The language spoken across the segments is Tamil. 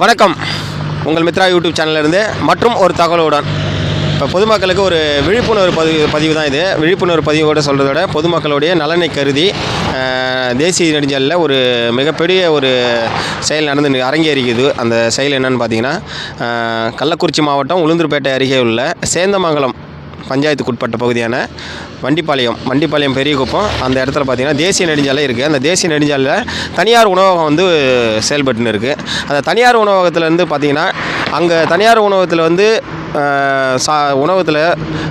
வணக்கம். உங்கள் மித்ரா யூடியூப் சேனலிருந்து மற்றும் ஒரு தகவலுடன் இப்போ பொதுமக்களுக்கு ஒரு விழிப்புணர்வு பதிவு தான் இது. விழிப்புணர்வு பதிவோடு சொல்கிறத விட பொதுமக்களுடைய நலனை கருதி தேசிய நெடுஞ்சாலையில் ஒரு மிகப்பெரிய ஒரு செயல் அரங்கேறிக்குது. அந்த செயல் என்னென்னு பார்த்தீங்கன்னா, கள்ளக்குறிச்சி மாவட்டம் உளுந்தூர்பேட்டை அருகே உள்ள சேந்தமங்கலம் பஞ்சாயத்துக்குட்பட்ட பகுதியான வண்டிப்பாளையம் பெரியகுப்பம், அந்த இடத்துல பார்த்திங்கன்னா தேசிய நெடுஞ்சாலை இருக்குது. அந்த தேசிய நெடுஞ்சாலையில் தனியார் உணவகம் வந்து செயல்பட்டுன்னு இருக்குது. அந்த தனியார் உணவகத்தில் பார்த்திங்கன்னா, அங்கே தனியார் உணவகத்தில் உணவகத்தில்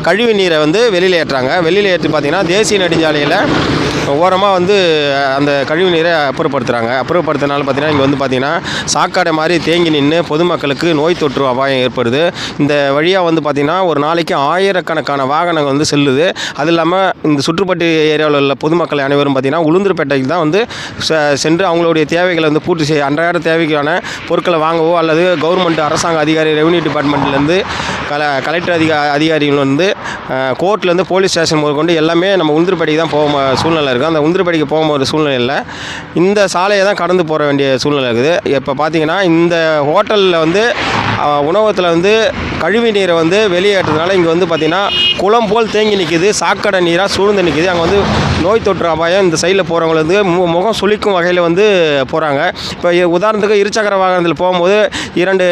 கழிவு நீரை வெளியில் ஏற்றுறாங்க. வெளியில் ஏற்றி பார்த்திங்கன்னா தேசிய நெடுஞ்சாலையில் ஓரமாக அந்த கழிவு நீரை அப்புறப்படுத்துறதுனால பார்த்திங்கன்னா இங்கே பார்த்திங்கன்னா சாக்கடை மாதிரி தேங்கி நின்று பொதுமக்களுக்கு நோய் தொற்று அபாயம் ஏற்படுது. இந்த வழியாக பார்த்திங்கன்னா ஒரு நாளைக்கு ஆயிரக்கணக்கான வாகனங்கள் செல்லுது. அது இல்லாமல் இந்த சுற்றுப்பட்டு ஏரியாவில் உள்ள பொதுமக்கள் அனைவரும் பார்த்திங்கன்னா உளுந்தூர்பேட்டைக்கு தான் சென்று அவங்களுடைய தேவைகளை பூர்த்தி செய்ய அன்றாட தேவைக்கான பொருட்களை வாங்கவோ அல்லது கவர்மெண்ட் அரசாங்க அதிகாரி ரெவன்யூ டிபார்ட்மெண்ட்லேருந்து கலெக்டர் அதிகாரிகள் கோர்ட்லேருந்து போலீஸ் ஸ்டேஷன் முதற்கொண்டு எல்லாமே நம்ம உளுந்தூர்பேட்டைக்கு தான் போக சூழ்நிலை இருக்குது. அந்த உளுந்தூர்பேட்டைக்கு போகும்போது சூழ்நிலையில் இந்த சாலையை தான் கடந்து போக வேண்டிய சூழ்நிலை இருக்குது. இப்போ பார்த்திங்கன்னா இந்த ஹோட்டலில் உணவகத்தில் கழிவு நீரை வெளியேற்றதுனால இங்கே பார்த்திங்கன்னா குளம் போல் தேங்கி நிற்கிது. சாக்கடை நீராக சூழ்ந்து நிற்கிது. அங்கே நோய் தொற்று அபாயம் இந்த சைடில் போகிறவங்க முகம் சுளிக்கும் வகையில் போகிறாங்க. இப்போ உதாரணத்துக்கு இருசக்கர வாகனத்தில் போகும்போது 2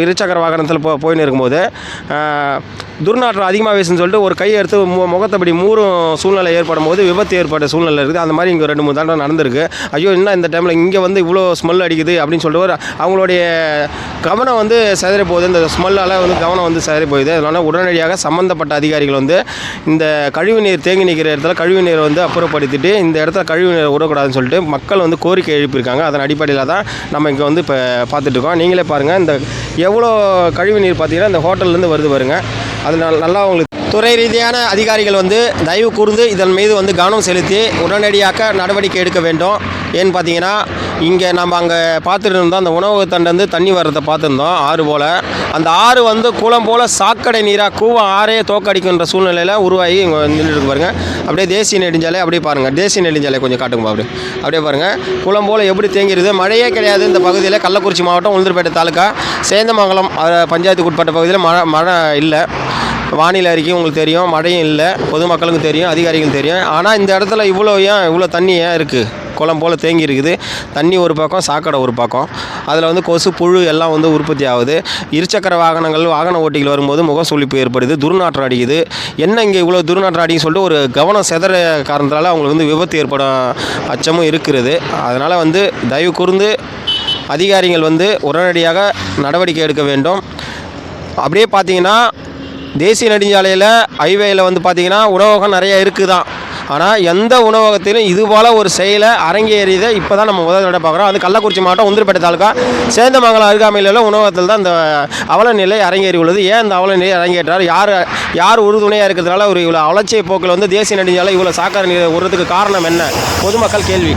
இருசக்கர வாகனத்தில் போயின்னு இருக்கும்போது துர்நாற்றம் அதிகமாக வீசுன்னு சொல்லிட்டு ஒரு கையை எடுத்து முகத்தை அப்படி மூறும் சூழ்நிலை ஏற்படும் போது விபத்து ஏற்பட்ட சூழ்நிலை இருக்குது. அந்த மாதிரி இங்கே 2-3 தடவை நடந்திருக்கு. ஐயோ, என்ன இந்த டைமில் இங்கே இவ்வளோ ஸ்மெல் அடிக்குது அப்படின்னு சொல்லிட்டு அவங்களுடைய கவனம் சிதறி போகுது. இந்த ஸ்மெல்லால் கவனம் சிதறி போகுது. அதனால் உடனடியாக சம்மந்தப்பட்ட அதிகாரிகள் இந்த கழிவு நீர் தேங்கி நிற்கிற இடத்துல கழிவு நீரை அப்புறப்படுத்திட்டு இந்த இடத்துல கழிவு நீரை விடக்கூடாதுன்னு சொல்லிட்டு மக்கள் கோரிக்கை எழுப்பியிருக்காங்க. அதன் அடிப்படையில் தான் நம்ம இங்கே இப்போ பார்த்துட்ருக்கோம். நீங்களே பாருங்கள், இந்த எவ்வளோ கழிவு நீர் பார்த்தீங்கன்னா இந்த ஹோட்டல்லேருந்து வருது பாருங்கள். அது நல்லா உங்களுக்கு துறை ரீதியான அதிகாரிகள் தயவு கூர்ந்து இதன் மீது கவனம் செலுத்தி உடனடியாக நடவடிக்கை எடுக்க வேண்டும். ஏன்னு பார்த்தீங்கன்னா, இங்கே நம்ம அங்கே பார்த்துட்டு இருந்தோம், அந்த உணவகத்தண்டை தண்ணி வர்றதை பார்த்துருந்தோம். ஆறு போல் அந்த ஆறு குளம் போல் சாக்கடை நீராக கூவம் ஆறே தோக்கடிக்கின்ற சூழ்நிலையில் உருவாகி இங்கே நின்றுட்டு பாருங்கள். அப்படியே தேசிய நெடுஞ்சாலை அப்படியே பாருங்கள். தேசிய நெடுஞ்சாலை கொஞ்சம் காட்டுங்க. அப்படியே பாருங்கள், குளம் போல் எப்படி தேங்கிடுது. மழையே கிடையாது இந்த பகுதியில். கள்ளக்குறிச்சி மாவட்டம் உளுந்தூர்பேட்டை தாலுக்கா சேந்தமங்கலம் பஞ்சாயத்துக்கு உட்பட்ட பகுதியில் மழை இல்லை. வானிலை அறிக்கை உங்களுக்கு தெரியும், மழையும் இல்லை, பொதுமக்களுக்கும் தெரியும், அதிகாரிகளுக்கும் தெரியும். ஆனால் இந்த இடத்துல இவ்வளோ தண்ணி ஏன் இருக்குது? குளம் போல் தேங்கி இருக்குது. தண்ணி ஒரு பக்கம், சாக்கடை ஒரு பக்கம். அதில் கொசு புழு எல்லாம் உற்பத்தி ஆகுது. இருசக்கர வாகன ஓட்டிகள் வரும்போது முகம் சுளிப்பு ஏற்படுது, துர்நாற்றம் அடிக்குது. என்ன இங்கே இவ்வளோ துர்நாற்றம் அடிக்குன்னு சொல்லிட்டு ஒரு கவனம் சிதற காரணத்தால் அவங்களுக்கு விபத்து ஏற்படும் அச்சமும் இருக்கிறது. அதனால் தயவு கூர்ந்து அதிகாரிகள் உடனடியாக நடவடிக்கை எடுக்க வேண்டும். அப்படியே பார்த்தீங்கன்னா தேசிய நெடுஞ்சாலையில் ஹைவேயில் பார்த்தீங்கன்னா உணவகம் நிறைய இருக்குது தான். ஆனால் எந்த உணவகத்திலும் இதுபோல் ஒரு செயலை அரங்கேறியதை இப்போ தான் நம்ம முதல் தடவை பார்க்குறோம். அது கள்ளக்குறிச்சி மாவட்டம் உளுந்தூர்பேட்டை தாலுக்கா சேந்தமங்கலம் அருகாமையில் உள்ள உணவகத்தில் தான் இந்த அவல நிலை அரங்கேறி உள்ளது. ஏன் இந்த அவல நிலை அரங்கேற்றார்? யார் உறுதுணையாக இருக்கிறதுனால இவ்வளோ அலட்சிய போக்கில் தேசிய நெடுஞ்சாலை இவ்வளோ சாக்கடை நீர் விடுறதுக்கு காரணம் என்ன? பொதுமக்கள் கேள்வி.